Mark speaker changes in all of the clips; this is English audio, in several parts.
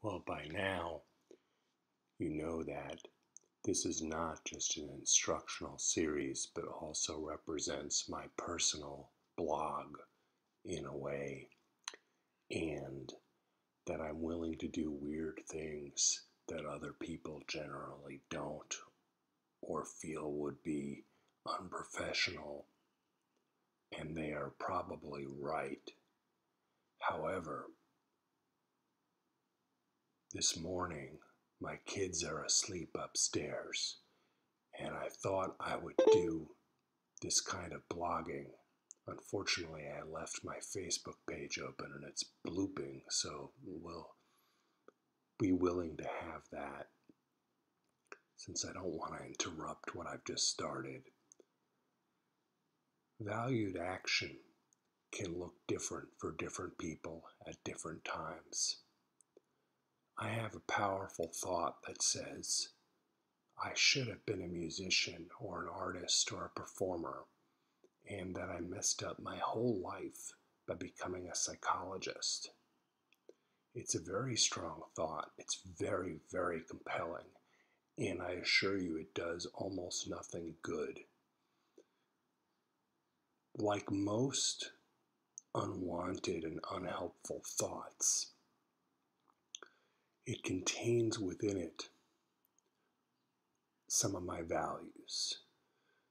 Speaker 1: Well, by now, you know that this is not just an instructional series, but also represents my personal blog in a way, and that I'm willing to do weird things that other people generally don't or feel would be unprofessional, and they are probably right. However, this morning, my kids are asleep upstairs, and I thought I would do this kind of blogging. Unfortunately, I left my Facebook page open and it's blooping, so we'll be willing to have that since I don't want to interrupt what I've just started. Valued action can look different for different people at different times. I have a powerful thought that says, I should have been a musician or an artist or a performer, and that I messed up my whole life by becoming a psychologist. It's a very strong thought. It's very, very compelling, and I assure you it does almost nothing good. Like most unwanted and unhelpful thoughts, it contains within it some of my values.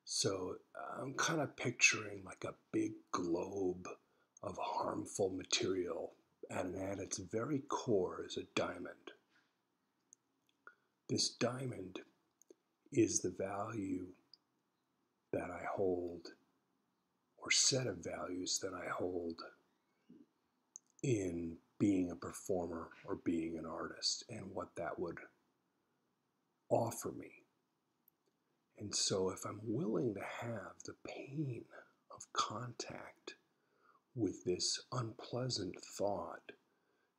Speaker 1: So I'm kind of picturing like a big globe of harmful material, and at its very core is a diamond. This diamond is the value that I hold, or set of values that I hold in being a performer or being an artist, and what that would offer me. And so if I'm willing to have the pain of contact with this unpleasant thought,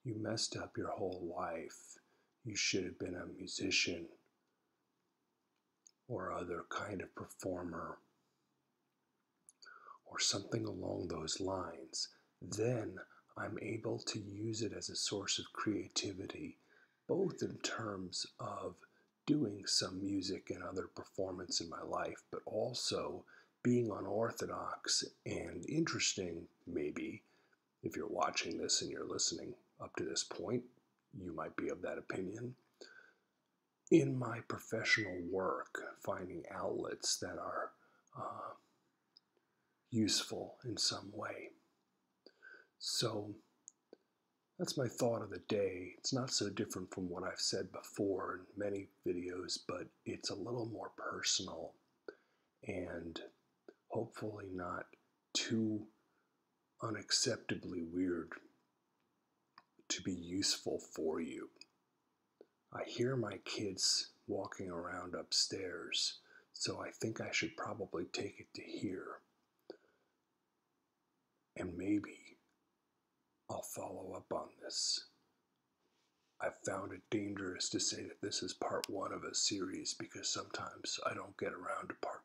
Speaker 1: you messed up your whole life, you should have been a musician or other kind of performer, or something along those lines, then I'm able to use it as a source of creativity, both in terms of doing some music and other performance in my life, but also being unorthodox and interesting. Maybe if you're watching this and you're listening up to this point, you might be of that opinion. In my professional work, finding outlets that are useful in some way. So that's my thought of the day. It's not so different from what I've said before in many videos, but it's a little more personal and hopefully not too unacceptably weird to be useful for you. I hear my kids walking around upstairs, so I think I should probably take it to here. And maybe I'll follow up on this. I've found it dangerous to say that this is part one of a series because sometimes I don't get around to part